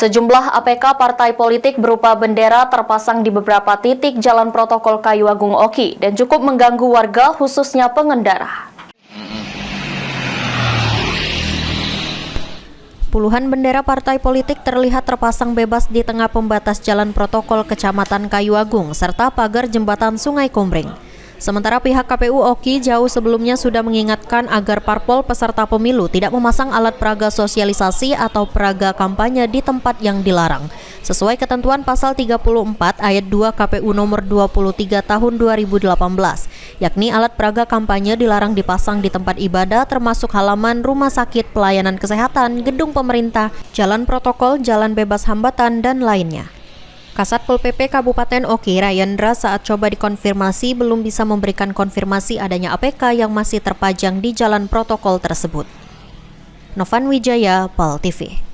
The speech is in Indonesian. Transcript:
Sejumlah APK partai politik berupa bendera terpasang di beberapa titik jalan protokol Kayu Agung Oki dan cukup mengganggu warga khususnya pengendara. Puluhan bendera partai politik terlihat terpasang bebas di tengah pembatas jalan protokol Kecamatan Kayu Agung serta pagar jembatan Sungai Kumbring. Sementara pihak KPU Oki jauh sebelumnya sudah mengingatkan agar parpol peserta pemilu tidak memasang alat peraga sosialisasi atau peraga kampanye di tempat yang dilarang, sesuai ketentuan pasal 34 ayat 2 KPU nomor 23 tahun 2018, yakni alat peraga kampanye dilarang dipasang di tempat ibadah termasuk halaman rumah sakit, pelayanan kesehatan, gedung pemerintah, jalan protokol, jalan bebas hambatan, dan lainnya. Kasat Pol PP Kabupaten Oki, Rayendra, saat coba dikonfirmasi belum bisa memberikan konfirmasi adanya APK yang masih terpajang di jalan protokol tersebut. Novan Wijaya, Pol TV.